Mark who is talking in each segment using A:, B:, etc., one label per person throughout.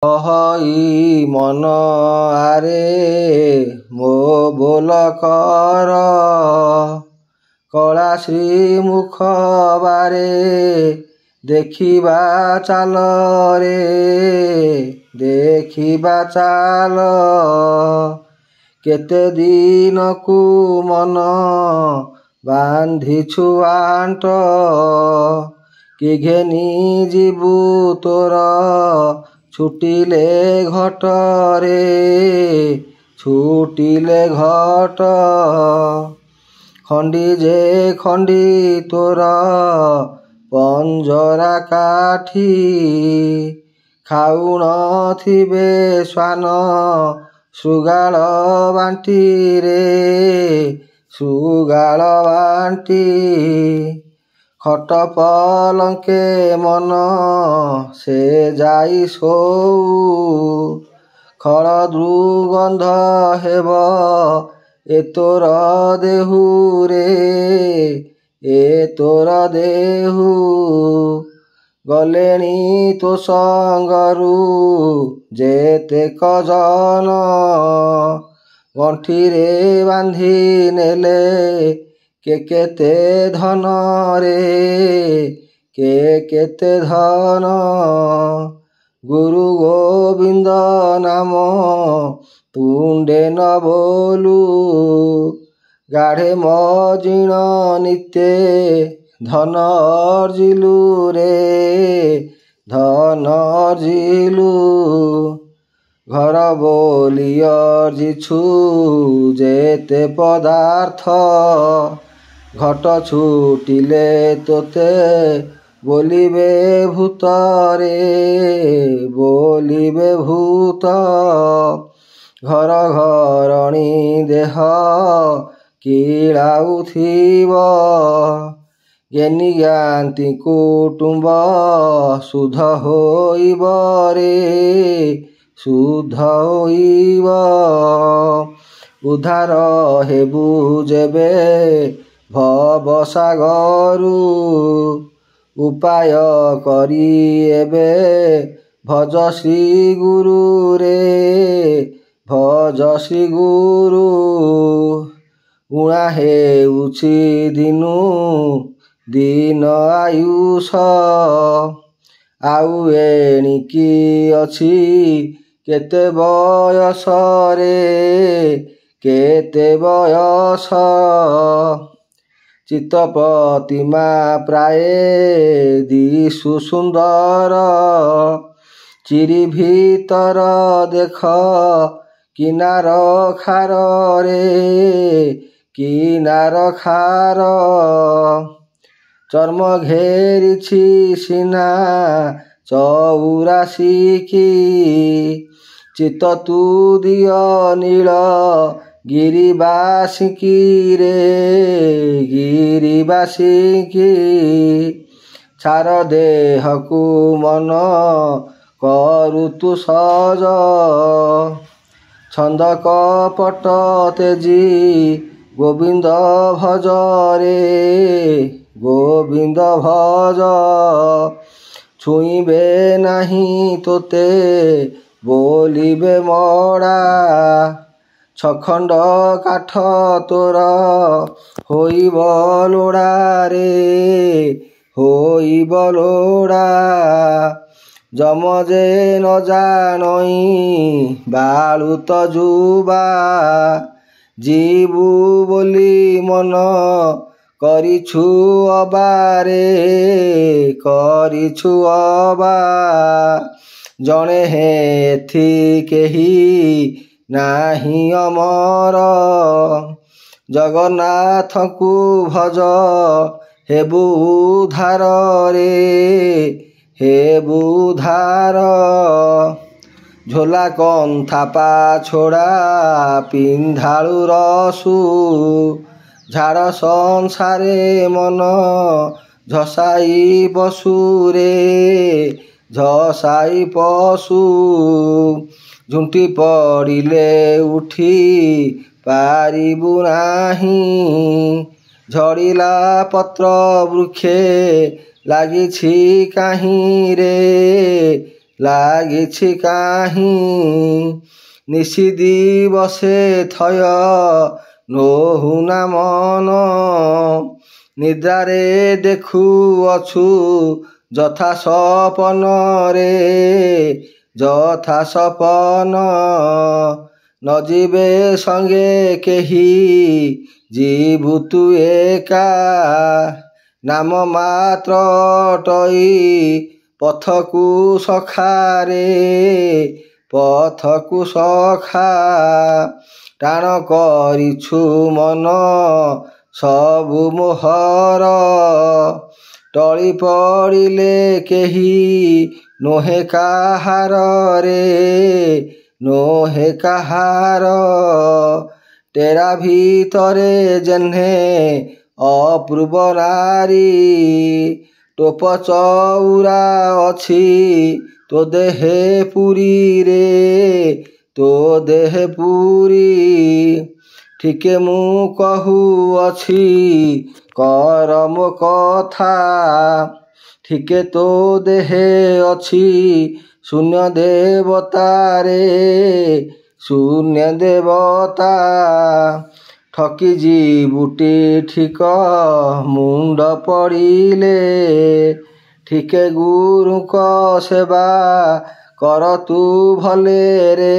A: କହଇ ମନ ଆରେ ମୋ ବୋଲ କର, କଳା ଶ୍ରୀମୁଖ ବାରେ ଦେଖିବା ଚାଲ ରେ, ଦେଖିବା ଚାଲ। କେତେ ଦିନକୁ ମନ ବାନ୍ଧିଛୁ ଆଣ୍ଟ, କି ଘେନି ଯିବୁ ତୋର ଛୁଟିଲେ ଘଟରେ, ଛୁଟିଲେ ଘଟ। ଖଣ୍ଡି ଯେ ଖଣ୍ଡି ତୋର ପଞ୍ଜରା କାଠି, ଖାଉନଥିବେ ଶ୍ୱାନ ଶୃଗାଳ ବାଣ୍ଟିରେ, ଶୃଗାଳ ବାଣ୍ଟି। ଖଟ ପଲଙ୍କେ ମନ ସେ ଯାଇ ଶୋଉ, ଖଳ ଦୁର୍ଗନ୍ଧ ହେବ ଏ ତୋର ଦେହୁରେ, ଏ ତୋର ଦେହୁ। ଗଲେଣି ତୋ ସଙ୍ଗରୁ ଯେତେକ ଜନ, ଗଣ୍ଠିରେ ବାନ୍ଧି ନେଲେ କେତେ ଧନରେ, କେତେ ଧନ। ଗୁରୁ ଗୋବିନ୍ଦ ନାମ ତୁଣ୍ଡେ ନ ବୋଲୁ, ଗାଢ଼େ ମଜିଣ ନିତେ ଧନ ଅର୍ଜିଲୁ ରେ, ଧନ ଅର୍ଜିଲୁ। ଘର ବୋଲି ଅର୍ଜିଛୁ ଯେତେ ପଦାର୍ଥ, ଘଟ ଛୁଟିଲେ ତୋତେ ବୋଲିବେ ଭୂତରେ, ବୋଲିବେ ଭୂତ। ଘର ଘରଣୀ ଦେହ କିଳାଉଥିବ, ଜ୍ଞାନୀ ଜ୍ଞାତି କୁଟୁମ୍ବ ଶୁଦ୍ଧ ହୋଇବ ରେ, ଶୁଦ୍ଧ ହୋଇବ। ଉଦ୍ଧାର ହେବୁ ଯେବେ ଭବସାଗରୁ, ଉପାୟ କରି ଏବେ ଭଜ ଶ୍ରୀ ଗୁରୁ ରେ, ଭଜ ଶ୍ରୀ ଗୁରୁ। ଉଣା ହେଉଛି ଦିନୁ ଦିନ ଆୟୁଷ, ଆଉ ଏଣିକି ଅଛି କେତେ ବୟସରେ, କେତେ ବୟସ। ଚିତ୍ତ ପ୍ରତିମା ପ୍ରାୟେ ଦିଶୁ ସୁନ୍ଦର, ଚିରି ଭିତର ଦେଖ କିନାର ଖାରରେ, କିନାର ଖାର। ଚର୍ମ ଘେରିଛି ସିନା ଚଉରାଶିକି, ଚିତ୍ତ ତୁଦିଅ ନୀଳ ଗିରିବାସିକି ରେ, ଗିରିବାସିକି। ଛାର ଦେହକୁ ମନ କରୁ ତୁ ସଜ, ଛନ୍ଦ କପଟ ତେଜି ଗୋବିନ୍ଦ ଭଜ ରେ, ଗୋବିନ୍ଦ ଭଜ। ଛୁଇଁବେ ନାହିଁ ତୋତେ ବୋଲିବେ ମଡ଼ା, ଛଖଣ୍ଡ କାଠ ତୋର ହୋଇବ ଲୋଡ଼ା ରେ, ହୋଇବ ଲୋଡ଼ା। ଯମ ଯେ ନ ଜାଣଇ ବାଳୁତ ଯୁବା, ଯିବୁ ବୋଲି ମନ କରିଛୁ ଅବାରେ, କରିଛୁ ଅବା। ଜଣେ ହେଥି କେହି ନାହିଁ ଅମର, ଜଗନ୍ନାଥଙ୍କୁ ଭଜ ହେବୁ ଉଦ୍ଧାର ରେ, ହେବୁ ଉଦ୍ଧାର। ଝୋଲା କନ୍ଥା ପାଛୋଡ଼ା ପିନ୍ଧାଳୁ ରସୁ, ଝାଡ଼ ସଂସାରେ ମନ ଝସାଇ ପଶୁ ରେ, ଝସାଇ ପଶୁ। ଝୁଣ୍ଟି ପଡ଼ିଲେ ଉଠି ପାରିବୁ ନାହିଁ, ଝଡ଼ିଲା ପତ୍ର ବୃକ୍ଷେ ଲାଗିଛି କାହିଁରେ, ଲାଗିଛି କାହିଁ। ନିଶି ଦିବସେ ଥୟ ନୋହୁନା ମନ, ନିଦ୍ରାରେ ଦେଖୁଅଛୁ ଯଥା ସପନରେ, ଯଥା ସପନ। ନ ଯିବେ ସଙ୍ଗେ କେହି ଯିବୁ ତୁ ଏକା, ନାମ ମାତ୍ର ଅଟଇ ପଥକୁ ସଖାରେ, ପଥକୁ ସଖା। ଟାଣ କରିଛୁ ମନ ସବୁ ମୋହର, ଟଳି ପଡ଼ିଲେ କେହି ନୋହେ କାହାର ରେ, ନୋହେ କାହାର। ଟେରା ଭିତରେ ଯେହ୍ନେ ଅପୂର୍ବ ନାରୀ, ଟୋପ ଚଉରା ଅଛି ତୋ ଦେହେ ପୁରୀରେ, ତୋ ଦେହେ ପୁରୀ। ଠିକେ ମୁଁ କହୁଅଛି କର ମୋ କଥା, ଠିକେ ତୋ ଦେହେ ଅଛି ଶୂନ୍ୟ ଦେବତାରେ, ଶୂନ୍ୟ ଦେବତା। ଠକି ଯିବୁଟି ଠିକ ମୁଣ୍ଡ ପଡ଼ିଲେ, ଠିକେ ଗୁରୁଙ୍କ ସେବା କର ତୁ ଭଲେରେ,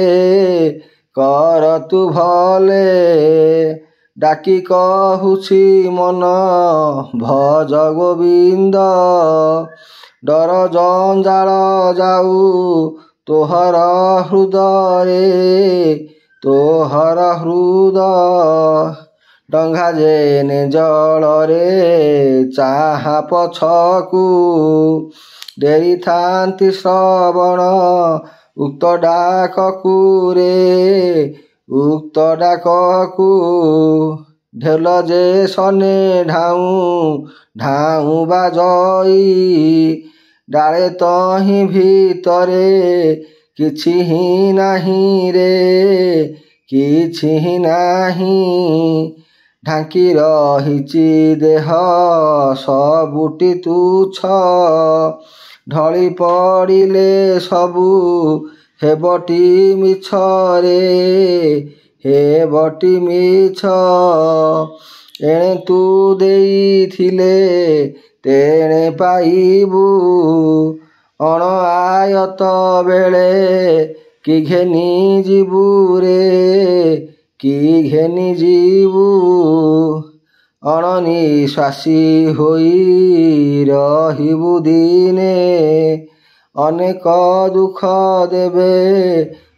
A: କର ତୁ ଭଲେ। ଡାକି କହୁଛି ମନ ଭଜ ଗୋବିନ୍ଦ, ଡର ଜଞ୍ଜାଳ ଯାଉ ତୋହର ହୃଦରେ, ତୋହର ହୃଦ। ଡଙ୍ଗା ଯେନେ ଜଳରେ ଚାହା ପଛକୁ, ଡେରିଥାନ୍ତି ଶ୍ରବଣ ଉକ୍ତ ଡାକକୁ ରେ, ଉକ୍ତ ଡାକକୁ। ଢୋଲ ଯେ ସନେ ଢାଉଁ ଢାଉଁ ବାଜଇ, ଡାଳେ ତହିଁ ଭିତରେ କିଛି ହିଁ ନାହିଁ ରେ, କିଛି ହିଁ ନାହିଁ। ଢାଙ୍କି ରହିଛି ଦେହ ସବୁଟି ତୁଚ୍ଛ, ଢଳି ପଡ଼ିଲେ ସବୁ ହେବଟି ମିଛରେ, ହେବଟି ମିଛ। ଏଣେ ତୁ ଦେଇଥିଲେ ତେଣେ ପାଇବୁ, ଅଣ ଆୟତ ବେଳେ କି ଘେନି ଯିବୁ ରେ, କି ଘେନି ଯିବୁ। ଅଣନିଶ୍ୱାସୀ ହୋଇ ରହିବୁ ଦିନେ, ଅନେକ ଦୁଃଖ ଦେବେ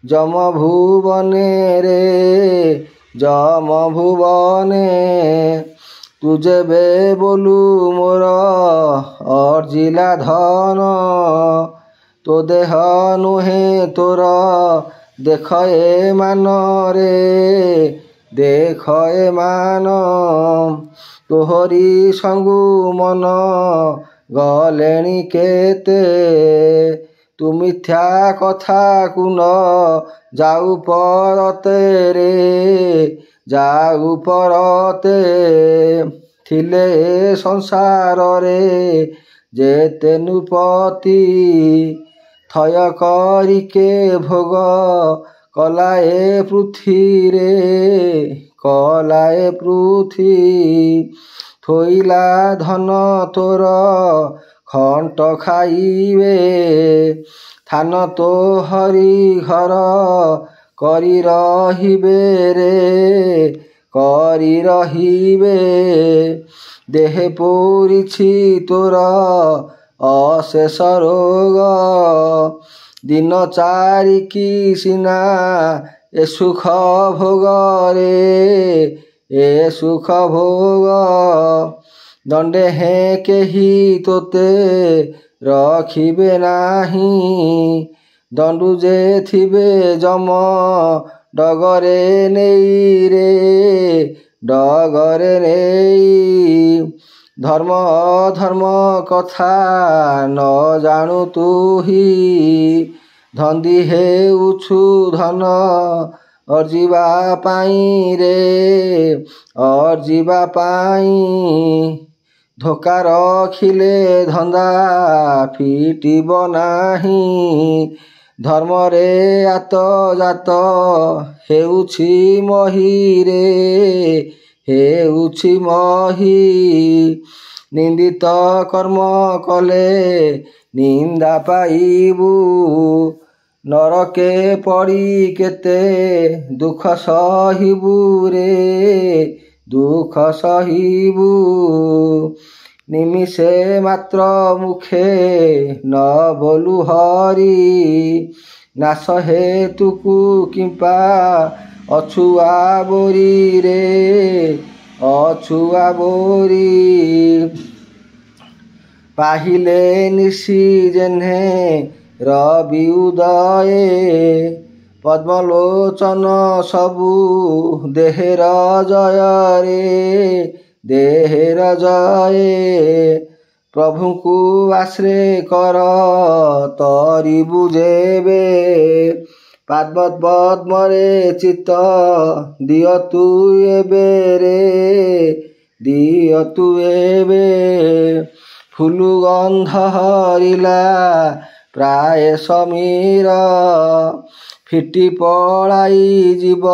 A: ଯମ ଭୁବନେ ରେ, ଯମ ଭୁବନେ। ତୁ ଯେବେ ବୋଲୁ ମୋର ଅର୍ଜିଲା ଧନ, ତୋ ଦେହ ନୁହେଁ ତୋର ଦେଖ ଏ ମାନରେ, ଦେଖ ଏ ମାନ। ତୋହରି ସଙ୍ଗୁ ମନ ଗଲେଣି କେତେ, ତୁ ମିଥ୍ୟା କଥାକୁ ନ ଯାଉ ପରତେ ରେ, ଯାଉ ପରତେ। ଥିଲେ ଏ ସଂସାରରେ ଯେତେ ନୃପତି, ଥୟ କରିକେ ଭୋଗ କଲା ଏ ପୃଥ୍ୱୀରେ, କଲା ଏ ପୃଥ୍ୱୀ। ଥୋଇଲା ଧନ ତୋର ଖଣ୍ଟ ଖାଇବେ, ଥାନ ତୋ ହରି ଘର କରି ରହିବେ ରେ, କରି ରହିବେ। ଦେହେ ପୂରିଛି ତୋର ଅଶେଷ ରୋଗ, ଦିନ ଚାରିକି ସିନା ଏ ସୁଖ ଭୋଗରେ, ଏ ସୁଖ ଭୋଗ। ଦଣ୍ଡେ ହେଁ କେହି ତୋତେ ରଖିବେ ନାହିଁ, ଦଣ୍ଡୁ ଯେ ଥିବେ ଯମ ଡଗରେ ନେଇ ରେ, ଡଗରେ ନେଇ। ଧର୍ମ ଅଧର୍ମ କଥା ନ ଜାଣୁ ତୁହି, ଧନ୍ଦି ହେଉଛୁ ଧନ ଅର୍ଜିବା ପାଇଁ ରେ, ଅର୍ଜିବା ପାଇଁ। ଧୋକା ରଖିଲେ ଧନ୍ଦା ଫିଟିବ ନାହିଁ। ଧର୍ମରେ ଆତଯାତ ହେଉଛି ମହିରେ, ହେଉଛି ମହି। ନିନ୍ଦିତ କର୍ମ କଲେ ନିନ୍ଦା ପାଇବୁ, ନରକେ ପଡ଼ି କେତେ ଦୁଃଖ ସହିବୁ ରେ, ଦୁଃଖ ସହିବୁ। ନିମିଷେ ମାତ୍ର ମୁଖେ ନ ବୋଲୁ ହରି, ନାଶ ହେତୁକୁ କିମ୍ପା ଅଛୁଆ ବୋରିରେ, ଅଛୁଆ ବୋରି। ପାहिले ନିଶି ଯେହ୍ନେ ରବି ଉଦୟେ, ପଦ୍ମଲୋଚନ ସବୁ ଦେହେର ଜୟରେ, ଦେହେର ଜୟେ। ପ୍ରଭୁଙ୍କୁ ଆଶ୍ରେ କର ତରିବୁ ଯେବେ, ପାଦପଦ୍ମରେ ଚିତ୍ତ ଦିଅତୁ ଏବେ ରେ, ଦିଅତୁ ଏବେ। ଫୁଲୁ ଗନ୍ଧ ହରିଲା ପ୍ରାୟ ସମୀର, ଫିଟି ପଳାଇ ଯିବ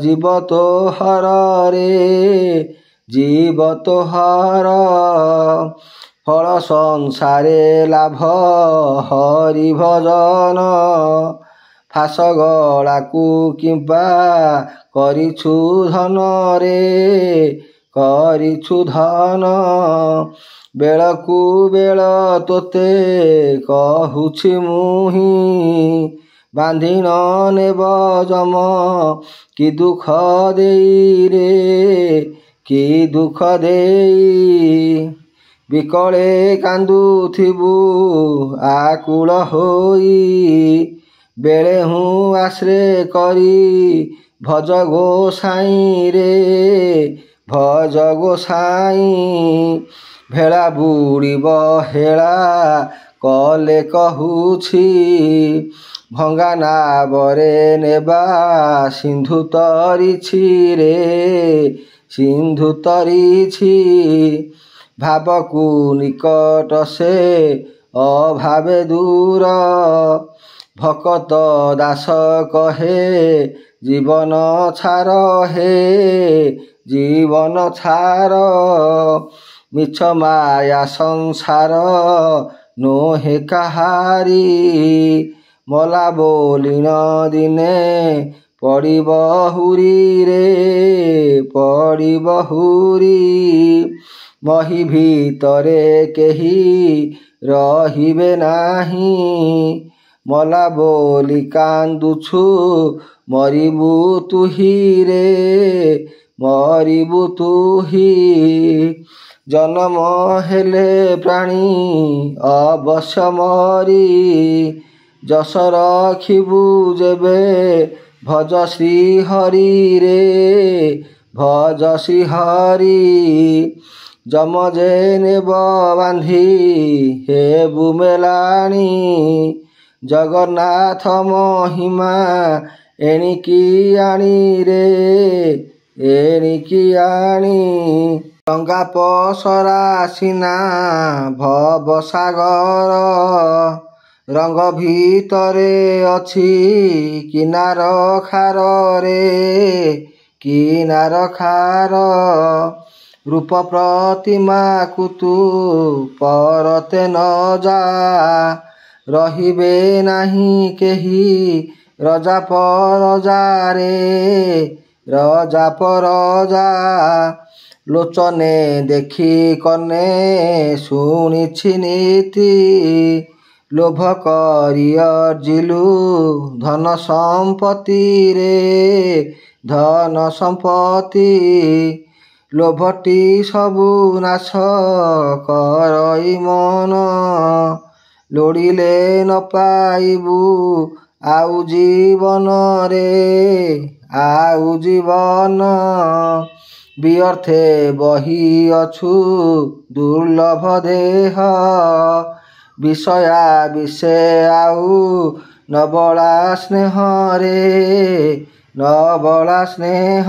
A: ଯିବ ତୋହରରେ, ଯିବ ତୋହର। ଫଳ ସଂସାରେ ଲାଭ ହରି ଭଜନ, ଫାସ ଗଳାକୁ କିମ୍ପା କରିଛୁ ଧନରେ, କରିଛୁ ଧନ। ବେଳକୁ ବେଳ ତୋତେ କହୁଛି ମୁହିଁ, ବାନ୍ଧିଣ ନେବ ଯମ କି ଦୁଃଖ ଦେଇ ରେ, କି ଦୁଃଖ ଦେଇ। ବିକଳେ କାନ୍ଦୁଥିବୁ ଆକୁଳ ହୋଇ, ବେଳେହୁଁ ଆଶ୍ରେ କରି ଭଜ ଗୋସାଇଁ ରେ, ଭଜ ଗୋସାଇଁ। ଭେଳା ବୁଡ଼ିବ ହେଳା କଲେ କହୁଛି, ଭଙ୍ଗା ନାବରେ ନେବା ସିନ୍ଧୁ ତରିଛି ରେ, ସିନ୍ଧୁ ତରିଛି। ଭାବକୁ ନିକଟ ସେ ଅଭାବେ ଦୂର, ଭକତ ଦାସ କହେ ଜୀବନ ଛାର ହେ, ଜୀବନ ଛାର। ମିଛ ମାୟା ସଂସାର ନୋହେ କାହାରି, ମଲା ବୋଲିଣ ଦିନେ ପଡ଼ିବ ହୁରିରେ, ପଡ଼ିବ ହୁରି। ମହି ଭିତରେ କେହି ରହିବେ ନାହିଁ, ମଲା ବୋଲି କାନ୍ଦୁଛୁ ମରିବୁ ତୁହି ରେ, ମରିବୁ ତୁହି। ଜନମ ହେଲେ ପ୍ରାଣୀ ଅବଶ୍ୟ ମରି, ଯଶ ରଖିବୁ ଯେବେ ଭଜ ଶ୍ରୀ ହରି ରେ, ଭଜ ଶ୍ରୀ ହରି। ଯମ ଯେ ନେବ ବାନ୍ଧି ହେବୁ ମେଲାଣି, ଜଗନ୍ନାଥ ମହିମା ଏଣିକି ଆଣି ରେ, ଏଣିକି ଆଣି। ଡଙ୍ଗା ପସରା ସିନା ଭବସାଗର, ରଙ୍ଗ ଭିତରେ ଅଛି କିନାର ଖାରରେ, କିନାର ଖାର। ରୂପ ପ୍ରତିମାକୁ ତୁ ପରତେ ନ ଯା, ରହିବେ ନାହିଁ କେହି ରଜା ପରଜାରେ, ରଜା ପରଜା। ଲୋଚନେ ଦେଖି କନେ ଶୁଣିଛି ନୀତି, ଲୋଭ କରି ଅର୍ଜିଲୁ ଧନ ସମ୍ପତ୍ତିରେ, ଧନ ସମ୍ପତ୍ତି। ଲୋଭଟି ସବୁ ନାଶ କରଇ ମନ, ଲୋଡ଼ିଲେ ନ ପାଇବୁ ଆଉ ଜୀବନରେ, ଆଉ ଜୀବନ। ବିଅର୍ଥେ ବହିଅଛୁ ଦୁର୍ଲଭ ଦେହ, ବିଷୟା ବିଷେ ଆଉ ନବଳା ସ୍ନେହରେ, ନବଳା ସ୍ନେହ।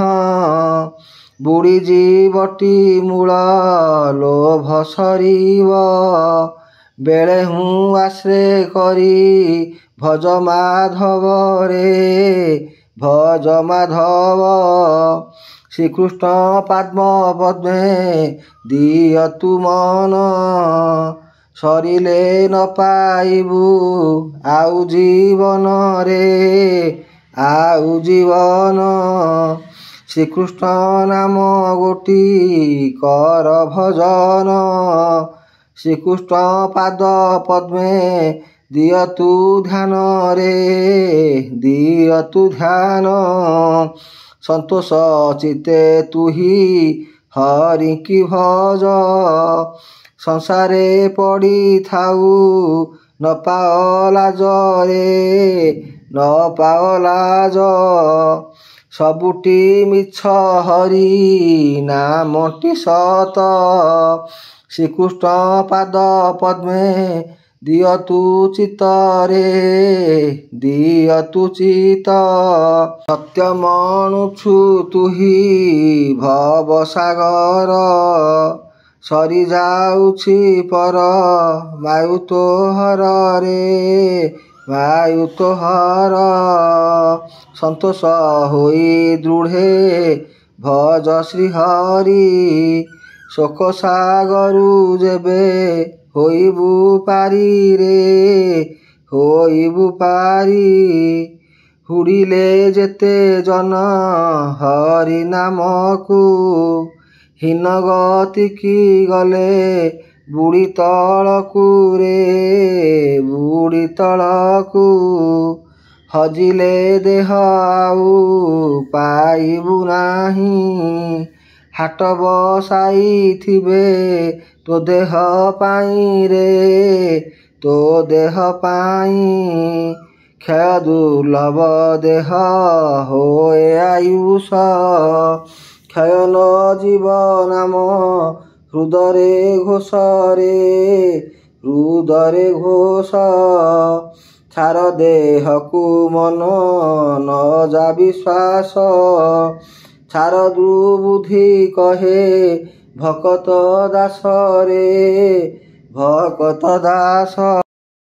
A: ବୁଡ଼ି ଯିବଟି ମୂଳ ଲୋଭ ସରିବ। ବେଳେ ମୁଁ ଆଶ୍ରେ କରି ଭଜ ମାଧବ ରେ ଭଜ ମାଧବ। ଶ୍ରୀକୃଷ୍ଣ ପଦ୍ମ ପଦ୍ମେ ଦିଅତୁ ମନ। ସରିଲେ ନ ପାଇବୁ ଆଉ ଜୀବନରେ ଆଉ ଜୀବନ। ଶ୍ରୀକୃଷ୍ଣ ନାମ ଗୋଟି କର ଭଜନ। ଶ୍ରୀକୃଷ୍ଣ ପାଦ ପଦ୍ମେ ଦିଅତୁ ଧ୍ୟାନରେ ଦିଅତୁ ଧ୍ୟାନ। ସନ୍ତୋଷ ଚିତ୍ତେ ତୁହି ହରିକି ଭଜ। ସଂସାରେ ପଡ଼ିଥାଉ ନ ପାଅ ଲାଜ ରେ ନ ପାଅ ଲାଜ। ସବୁଟି ମିଛ ହରି ନାମଟି ସତ। ଶ୍ରୀକୃଷ୍ଣ ପାଦ ପଦ୍ମେ ଦିଅତୁ ଚିତ୍ତରେ ଦିଅତୁ ଚିତ୍ତ। ସତ୍ୟ ମଣୁଛୁ ତୁହି ଭବସାଗର। ସରି ଯାଉଛି ପର ମାୟୁ ତୋହରରେ ମାୟୁ ତୋହର। ସନ୍ତୋଷ ହୋଇ ଦୃଢ଼େ ଭଜ ଶ୍ରୀହରି। ଶୋକ ସାଗରୁ ଯେବେ ହୋଇବୁ ପାରି ରେ ହୋଇବୁ ପାରି। ହୁଡ଼ିଲେ ଯେତେ ଜନ ହରି ନାମକୁ ହୀନ ଗତିକି ଗଲେ ବୁଡ଼ି ତଳକୁ ରେ ବୁଡ଼ି ତଳକୁ। ହଜିଲେ ଦେହ ଆଉ ପାଇବୁ ନାହିଁ। ହାଟ ବସାଇଥିବେ ତୋ ଦେହ ପାଇଁ ରେ ତୋ ଦେହ ପାଇଁ। କ୍ଷୟ ଦୁର୍ଲଭ ଦେହ ହୋଏ ଆୟୁଷ। କ୍ଷୟ ନ ଯିବ ନାମ ହୃଦରେ ଘୋଷ ରେ ହୃଦରେ ଘୋଷ। ଛାର ଦେହକୁ ମନ ନ ଯା ବିଶ୍ୱାସ। ଛାର ଦୁର୍ବୁଦ୍ଧି କହେ ଭକତ ଦାସ ରେ ଭକତ ଦାସ।